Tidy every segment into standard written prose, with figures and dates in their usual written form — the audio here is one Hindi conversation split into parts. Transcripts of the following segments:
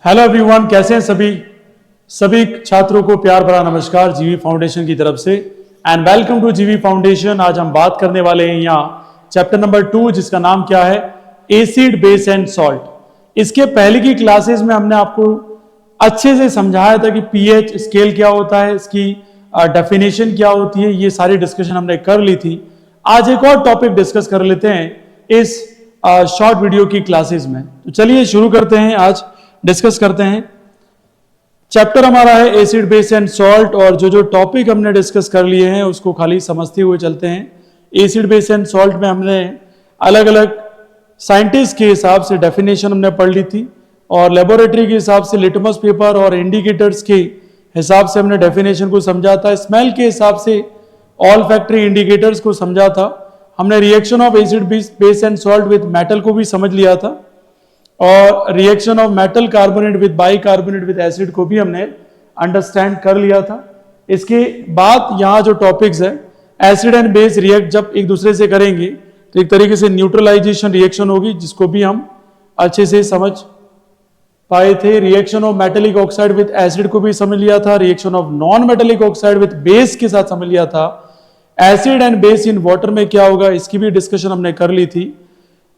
हेलो एवरीवन, कैसे हैं सभी छात्रों को प्यार भरा नमस्कार जीवी फाउंडेशन की तरफ से एंड वेलकम टू जीवी फाउंडेशन। आज हम बात करने वाले हैं यहाँ चैप्टर नंबर 2 जिसका नाम क्या है, एसिड बेस एंड सॉल्ट। इसके पहले की क्लासेस में हमने आपको अच्छे से समझाया था कि पीएच स्केल क्या होता है, इसकी डेफिनेशन क्या होती है, ये सारी डिस्कशन हमने कर ली थी। आज एक और टॉपिक डिस्कस कर लेते हैं इस शॉर्ट वीडियो की क्लासेस में। तो चलिए शुरू करते हैं, आज डिस्कस करते हैं। चैप्टर हमारा है एसिड बेस एंड सॉल्ट, और जो टॉपिक हमने डिस्कस कर लिए हैं उसको खाली समझते हुए चलते हैं। एसिड बेस एंड सॉल्ट में हमने अलग अलग साइंटिस्ट के हिसाब से डेफिनेशन हमने पढ़ ली थी, और लेबोरेटरी के हिसाब से लिटमस पेपर और इंडिकेटर्स के हिसाब से हमने डेफिनेशन को समझा था। स्मेल के हिसाब से ऑल फैक्ट्री इंडिकेटर्स को समझा था। हमने reaction of acid base and salt with metal को भी समझ लिया था, और reaction of metal carbonate with bicarbonate with acid को भी हमने अंडरस्टैंड कर लिया था। इसके बाद यहाँ जो टॉपिक्स है, एसिड एंड बेस रिएक्ट जब एक दूसरे से करेंगे तो एक तरीके से न्यूट्रलाइजेशन रिएक्शन होगी, जिसको भी हम अच्छे से समझ पाए थे। Reaction of metallic oxide with acid को भी समझ लिया था। Reaction of non metallic oxide with base के साथ समझ लिया था। Acid and base in water में क्या होगा, इसकी भी डिस्कशन हमने कर ली थी,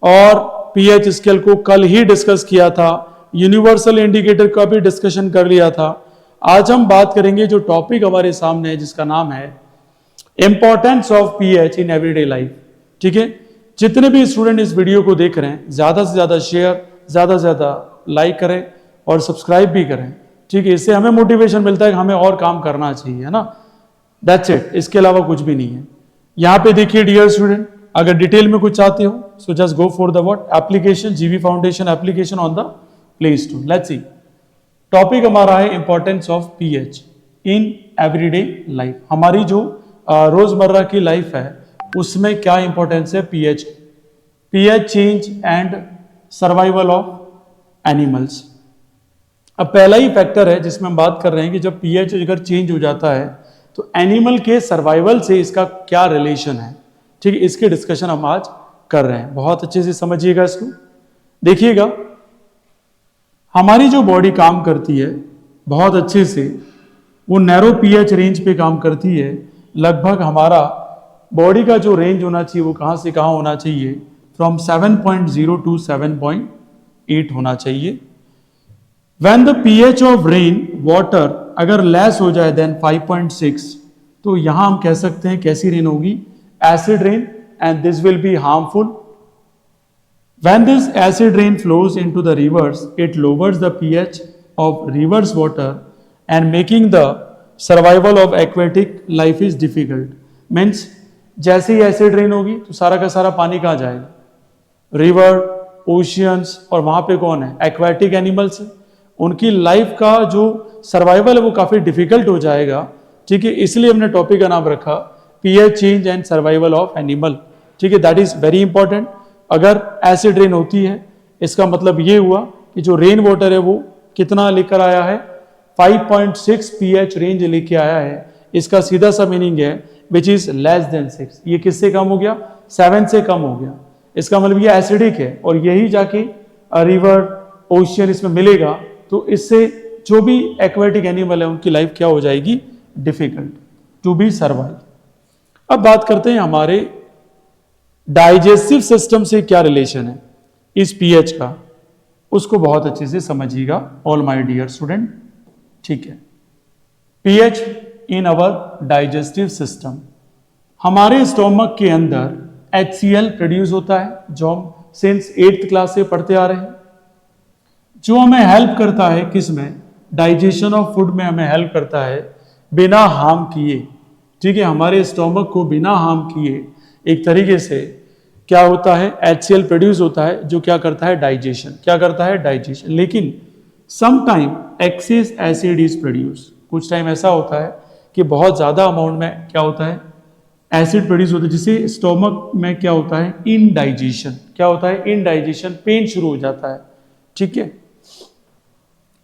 और पीएच स्केल को कल ही डिस्कस किया था। यूनिवर्सल इंडिकेटर का भी डिस्कशन कर लिया था। आज हम बात करेंगे जो टॉपिक हमारे सामने है जिसका नाम है importance of pH in everyday life. ठीक है, जितने भी स्टूडेंट इस वीडियो को देख रहे हैं ज्यादा से ज्यादा शेयर, ज्यादा से ज्यादा लाइक करें और सब्सक्राइब भी करें। ठीक है, इससे हमें मोटिवेशन मिलता है कि हमें और काम करना चाहिए, है ना। दैट्स इट, इसके अलावा कुछ भी नहीं है। यहाँ पे देखिए डियर स्टूडेंट, अगर डिटेल में कुछ चाहते हो so just go for the what application, GV foundation application on the play store. Let's see, topic हमारा है importance of pH in everyday life. हमारी जो रोजमर्रा की लाइफ है उसमें क्या इंपॉर्टेंस है pH, pH change and survival of animals. अब पहला ही फैक्टर है जिसमें हम बात कर रहे हैं कि जब पीएच अगर चेंज हो जाता है तो एनिमल के सर्वाइवल से इसका क्या रिलेशन है। ठीक है, इसके डिस्कशन हम आज कर रहे हैं। बहुत अच्छे से समझिएगा इसको। देखिएगा, हमारी जो बॉडी काम करती है बहुत अच्छे से, वो नैरो पीएच रेंज पे काम करती है। लगभग हमारा बॉडी का जो रेंज होना चाहिए वो कहां से कहां होना चाहिए, फ्रॉम 7.0 टू 7.8 होना चाहिए। When the pH of rain water अगर लेस हो जाए देन 5.6, तो यहां हम कह सकते हैं कैसी रेन होगी, acid rain, and this will be harmful. When this acid rain flows into the rivers, it lowers the pH of rivers water and making the survival of aquatic life is difficult. Means जैसे ही एसिड रेन होगी तो सारा का सारा पानी कहाँ जाएगा, रिवर, ओशियंस, और वहां पे कौन है, एक्वाटिक एनिमल्स है। उनकी लाइफ का जो सर्वाइवल है वो काफी डिफिकल्ट हो जाएगा। ठीक है, इसलिए हमने टॉपिक का नाम रखा pH change and survival of animal. ठीक है, दैट इज वेरी इंपॉर्टेंट। अगर एसिड रेन होती है इसका मतलब ये हुआ कि जो रेन वाटर है वो कितना लेकर आया है, 5.6 पीएच रेंज लेके आया है। इसका सीधा सा मीनिंग है विच इज लेस देन 6। ये किससे कम हो गया, 7 से कम हो गया। इसका मतलब ये एसिडिक है, और यही जाके रिवर, ओशियन इसमें मिलेगा, तो इससे जो भी एक्वेटिक एनिमल है उनकी लाइफ क्या हो जाएगी, डिफिकल्ट टू बी सर्वाइव। अब बात करते हैं हमारे डाइजेस्टिव सिस्टम से क्या रिलेशन है इस पीएच का, उसको बहुत अच्छे से समझिएगा ऑल माय डियर स्टूडेंट। ठीक है, pH in our digestive system, हमारे स्टोमक के अंदर HCl प्रोड्यूस होता है, जो हम सिंस 8th क्लास से पढ़ते आ रहे हैं, जो हमें हेल्प करता है किसमें, डाइजेशन ऑफ फूड में हमें हेल्प करता है बिना हार्म किए। ठीक है, हमारे स्टोमक को बिना हार्म किए एक तरीके से क्या होता है, HCl प्रोड्यूस होता है, जो क्या करता है, डाइजेशन। क्या करता है, डाइजेशन। लेकिन some time excess acid is produce, कुछ टाइम ऐसा होता है कि बहुत ज्यादा अमाउंट में क्या होता है, एसिड प्रोड्यूस होता है, जिससे स्टोमक में क्या होता है, इनडाइजेशन। क्या होता है, इनडाइजेशन, पेन शुरू हो जाता है। ठीक है,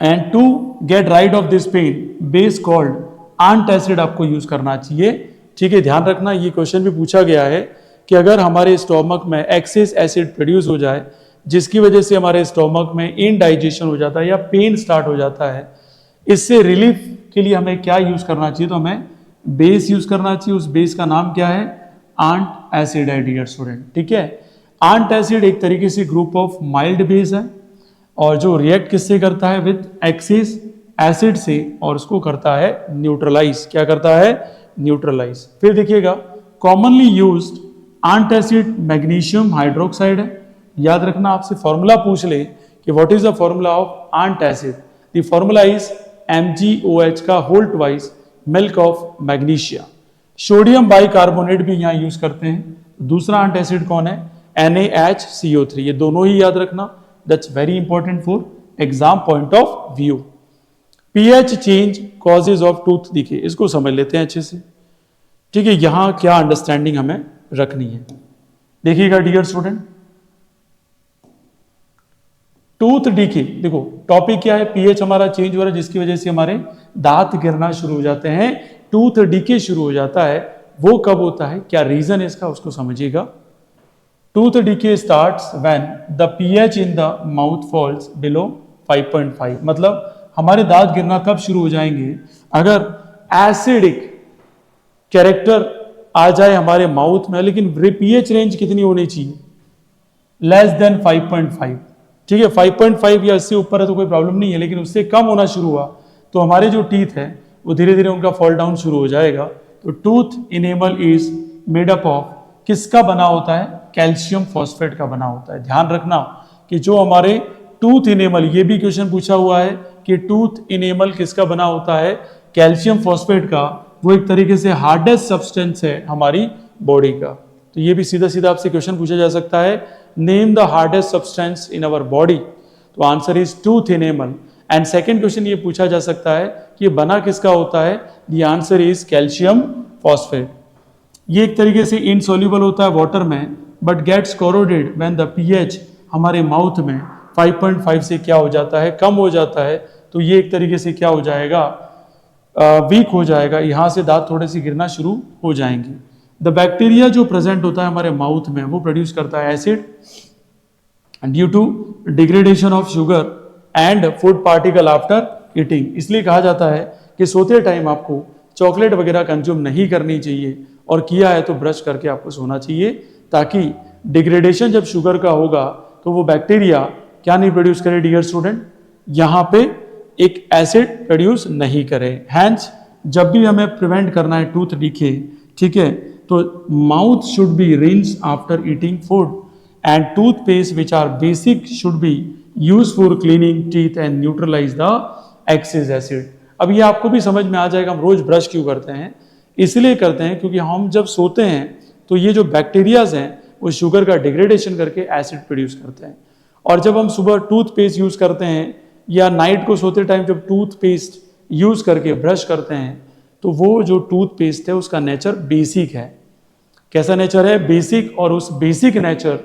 and to get rid of this pain base called antacid आपको यूज करना चाहिए। ठीक है, ध्यान रखना, ये क्वेश्चन भी पूछा गया है कि अगर हमारे स्टोमक में एक्सेस एसिड प्रोड्यूस हो जाए जिसकी वजह से हमारे स्टोमक में इनडाइजेशन हो जाता है या पेन स्टार्ट हो जाता है। इससे रिलीफ के लिए हमें क्या यूज करना चाहिए? तो हमें बेस यूज करना चाहिए। उस बेस का नाम क्या है? आंट एसिड है डियर स्टूडेंट, ठीक है। आंट एसिड एक तरीके से ग्रुप ऑफ माइल्ड बेस है और जो रिएक्ट किससे करता है? विद एक्सिस एसिड से, और उसको करता है न्यूट्रलाइज। क्या करता है? न्यूट्रलाइज। फिर देखिएगा commonly used antacid magnesium hydroxide है। याद रखना, आपसे फॉर्मूला पूछ ले कि what is the formula of antacid, the formula is MgOH का whole twice milk of magnesia. Sodium bicarbonate भी यहां यूज करते हैं। दूसरा आंट एसिड कौन है? NaHCO3। ये दोनों ही याद रखना, that's very important for exam point of view. pH change causes of tooth दिखे, इसको समझ लेते हैं अच्छे से, ठीक है। यहां क्या अंडरस्टैंडिंग हमें रखनी है, देखिएगा डियर स्टूडेंट। टूथ डीके, देखो टॉपिक क्या है? पीएच हमारा चेंज हो रहा है जिसकी वजह से हमारे दांत गिरना शुरू हो जाते हैं, टूथ डीके शुरू हो जाता है। वो कब होता है, क्या रीजन है इसका, उसको समझिएगा। Tooth decay starts when the pH in the mouth falls below 5.5। मतलब हमारे दांत गिरना कब शुरू हो जाएंगे? अगर एसिडिक कैरेक्टर आ जाए हमारे माउथ में, लेकिन पीएच रेंज कितनी होनी चाहिए? लेस देन 5.5, ठीक है। 5.5 या इससे ऊपर है तो कोई प्रॉब्लम नहीं है, लेकिन उससे कम होना शुरू हुआ तो हमारे जो टीथ है वो धीरे धीरे उनका फॉल डाउन शुरू हो जाएगा। तो tooth enamel is made up of, किसका बना होता है? कैल्शियम फॉस्फेट का बना होता है। ध्यान रखना कि जो हमारे टूथ इनेमल, ये भी क्वेश्चन पूछा हुआ है कि टूथ इनेमल किसका बना होता है? कैल्शियम फॉस्फेट का। वो एक तरीके से हार्डेस्ट सब्सटेंस है हमारी बॉडी का। तो ये भी सीधा सीधा आपसे क्वेश्चन पूछा जा सकता है, name the hardest substance in our body. तो answer is tooth enamel. And second question ये पूछा जा सकता है कि ये बना किसका होता है? The answer is calcium phosphate. ये एक तरीके से इनसॉल्युबल होता है वाटर में, but gets corroded when the pH हमारे माउथ में 5.5 से क्या हो जाता है? कम हो जाता है। तो ये एक तरीके से क्या हो जाएगा? वीक हो जाएगा, यहां से दांत थोड़े से गिरना शुरू हो जाएंगे। द बैक्टीरिया जो प्रेजेंट होता है हमारे माउथ में वो प्रोड्यूस करता है acid due to degradation of sugar and food particle after eating. इसलिए कहा जाता है कि सोते टाइम आपको चॉकलेट वगैरह कंज्यूम नहीं करनी चाहिए, और किया है तो ब्रश करके आपको सोना चाहिए, ताकि डिग्रेडेशन जब शुगर का होगा तो वो बैक्टीरिया क्या नहीं प्रोड्यूस करे डियर स्टूडेंट? यहां पे एक एसिड प्रोड्यूस नहीं करे। हैंस जब भी हमें प्रिवेंट करना है टूथ डीके, ठीक है, तो mouth should be rinse after eating food and toothpaste which are basic should be use for cleaning teeth and neutralise the excess acid. अब ये आपको भी समझ में आ जाएगा हम रोज ब्रश क्यों करते हैं। इसलिए करते हैं क्योंकि हम जब सोते हैं तो ये जो बैक्टीरियाज हैं वो शुगर का डिग्रेडेशन करके एसिड प्रोड्यूस करते हैं, और जब हम सुबह टूथपेस्ट यूज करते हैं या नाइट को सोते टाइम जब टूथपेस्ट यूज करके ब्रश करते हैं, तो वो जो टूथपेस्ट है उसका नेचर बेसिक है। कैसा नेचर है? बेसिक। और उस बेसिक नेचर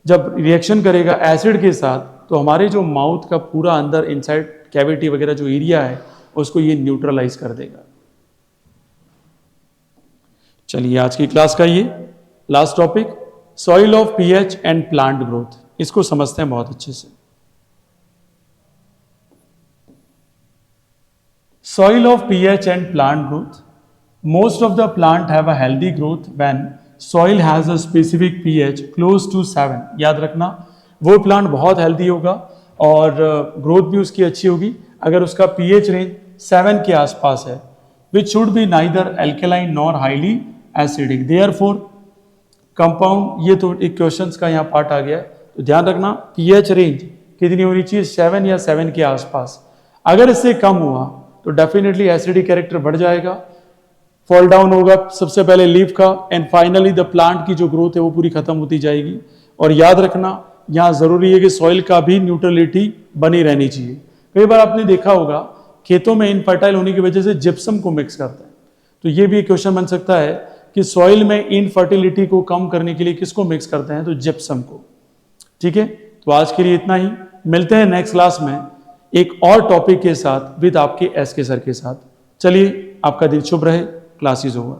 जब रिएक्शन करेगा एसिड के साथ तो हमारे जो माउथ का पूरा अंदर इनसाइड कैविटी वगैरह जो एरिया है उसको ये न्यूट्रलाइज कर देगा। चलिए आज की क्लास का ये last topic, soil of pH and plant growth, इसको समझते हैं बहुत अच्छे से। Soil of pH and plant growth. Most of the plant have a healthy growth when soil has a specific pH close to 7. याद रखना वो प्लांट बहुत हेल्दी होगा और ग्रोथ भी उसकी अच्छी होगी अगर उसका pH रेंज 7 के आसपास है, which should be neither alkaline nor highly acidic. Therefore compound, ये तो एक क्वेश्चंस का यहाँ पार्ट आ गया है, तो ध्यान रखना pH रेंज कितनी होनी चाहिए? 7 या 7 के आसपास। अगर इससे कम हुआ तो डेफिनेटली एसिडिक कैरेक्टर बढ़ जाएगा, फॉल डाउन होगा सबसे पहले लीफ का, एंड फाइनली द प्लांट की जो ग्रोथ है वो पूरी खत्म होती जाएगी। और याद रखना यहाँ जरूरी है कि सॉइल का भी न्यूट्रलिटी बनी रहनी चाहिए। कई बार आपने देखा होगा खेतों में इनफर्टाइल होने की वजह से जिप्सम को मिक्स करते हैं, तो ये भी एक क्वेश्चन बन सकता है कि सॉइल में इनफर्टिलिटी को कम करने के लिए किसको मिक्स करते हैं? तो जिप्सम को। ठीक है, तो आज के लिए इतना ही, मिलते हैं नेक्स्ट क्लास में एक और टॉपिक के साथ विद आपके एस के सर के साथ। चलिए आपका दिन शुभ रहे, क्लास इज ओवर।